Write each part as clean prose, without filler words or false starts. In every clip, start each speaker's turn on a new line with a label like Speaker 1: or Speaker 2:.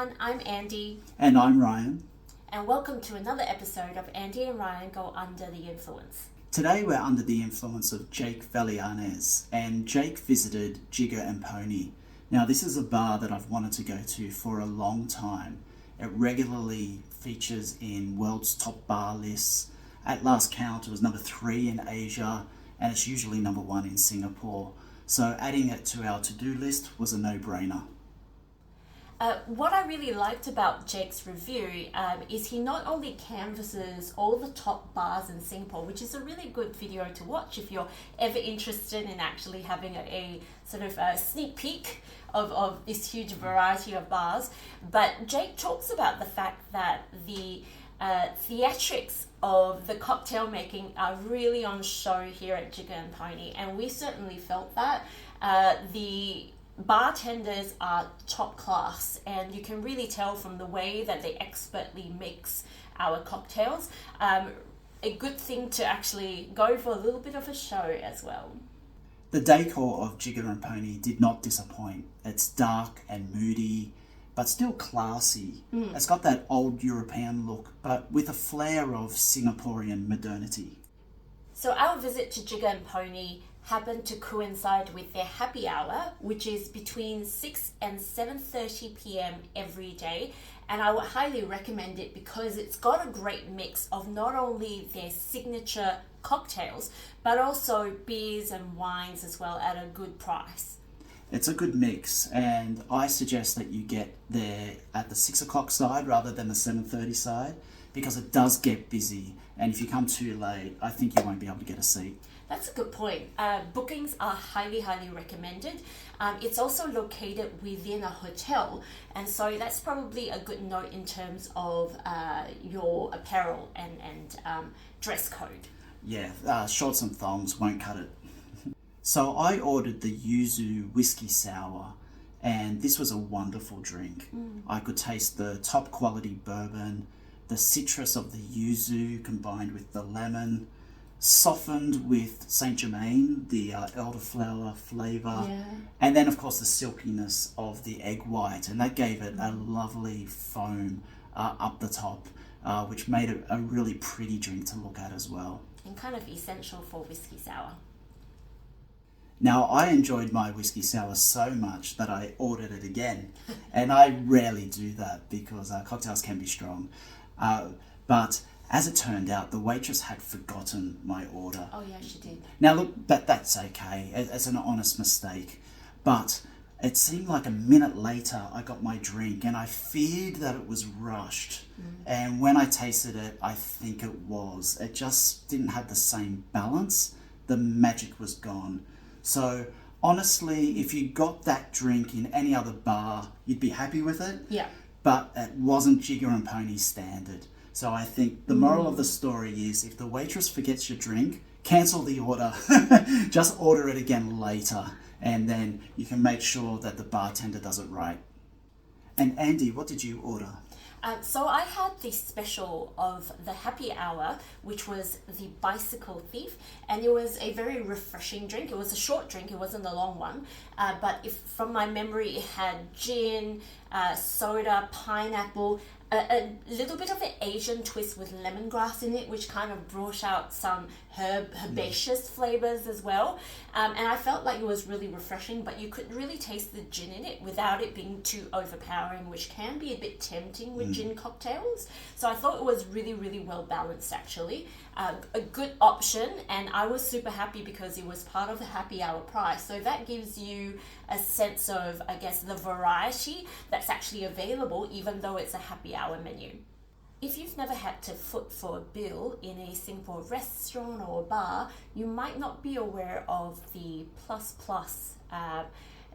Speaker 1: everyone, I'm Andy.
Speaker 2: And I'm Ryan.
Speaker 1: And welcome to another episode of Andy and Ryan Go Under the Influence.
Speaker 2: Today we're under the influence of Jake Valianes, and Jake visited Jigger and Pony. Now this is a bar that I've wanted to go to for a long time. It regularly features in world's top bar lists. At last count it was number 3 in Asia, and it's usually number 1 in Singapore. So adding it to our to-do list was a no-brainer.
Speaker 1: What I really liked about Jake's review is he not only canvasses all the top bars in Singapore, which is a really good video to watch if you're ever interested in actually having a sort of a sneak peek of this huge variety of bars, but Jake talks about the fact that the theatrics of the cocktail making are really on show here at Jigger and Pony, and we certainly felt that. The bartenders are top class, and you can really tell from the way that they expertly mix our cocktails. A good thing to actually go for a little bit of a show as well.
Speaker 2: The decor of Jigger and Pony did not disappoint. It's dark and moody, but still classy. It's got that old European look, but with a flair of Singaporean modernity.
Speaker 1: So our visit to Jigger and Pony happened to coincide with their happy hour, which is between 6 and 7:30 p.m. every day. And I would highly recommend it because it's got a great mix of not only their signature cocktails, but also beers and wines as well at a good price.
Speaker 2: It's a good mix, and I suggest that you get there at the 6 o'clock side rather than the 7:30 side, because it does get busy, and if you come too late, I think you won't be able to get a seat.
Speaker 1: That's a good point. Bookings are highly recommended. It's also located within a hotel, and so that's probably a good note in terms of your apparel and dress code.
Speaker 2: Yeah, shorts and thongs won't cut it. So I ordered the Yuzu whiskey sour, and this was a wonderful drink. I could taste the top quality bourbon, the citrus of the yuzu combined with the lemon, softened with Saint Germain, the elderflower flavour, and then of course the silkiness of the egg white, and that gave it a lovely foam up the top, which made it a really pretty drink to look at as well.
Speaker 1: And kind of essential for whiskey sour.
Speaker 2: Now, I enjoyed my whiskey sour so much that I ordered it again, and I rarely do that because cocktails can be strong, but as it turned out, the waitress had forgotten my order.
Speaker 1: Oh yeah, she did.
Speaker 2: Now look, that's okay. It's an honest mistake. But it seemed like a minute later I got my drink, and I feared that it was rushed. And when I tasted it, I think it was. It just didn't have the same balance. The magic was gone. So honestly, if you got that drink in any other bar, you'd be happy with it.
Speaker 1: Yeah.
Speaker 2: But it wasn't Jigger and Pony standard. So I think the moral of the story is, if the waitress forgets your drink, cancel the order. Just order it again later, and then you can make sure that the bartender does it right. And Andy, what did you order?
Speaker 1: So I had the special of the happy hour, which was the Bicycle Thief, and it was a very refreshing drink. It was a short drink, it wasn't a long one, but if from my memory it had gin, soda, pineapple, a little bit of an Asian twist with lemongrass in it, which kind of brought out some herbaceous flavors as well. And I felt like it was really refreshing, but you could really taste the gin in it without it being too overpowering, which can be a bit tempting with gin cocktails. So I thought it was really well balanced actually. A good option, and I was super happy because it was part of the happy hour price. So that gives you a sense of, I guess, the variety that's actually available, even though it's a happy hour menu. If you've never had to foot for a bill in a Singapore restaurant or bar, you might not be aware of the plus,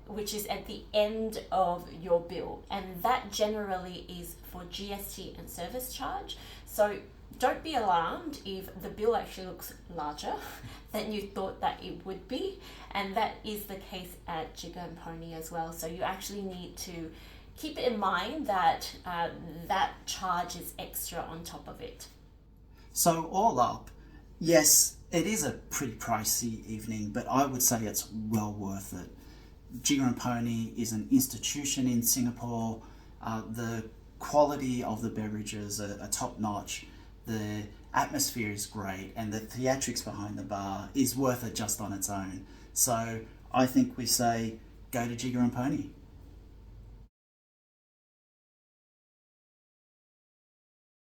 Speaker 1: which is at the end of your bill, and that generally is for GST and Service Charge. So don't be alarmed if the bill actually looks larger than you thought that it would be, and that is the case at Jigger and Pony as well. So you actually need to keep in mind that that charge is extra on top of it.
Speaker 2: So all up, yes, it is a pretty pricey evening, but I would say it's well worth it. Jigger and Pony is an institution in Singapore. The quality of the beverages are top notch. The atmosphere is great, and the theatrics behind the bar is worth it just on its own. So I think we say go to Jigger and Pony.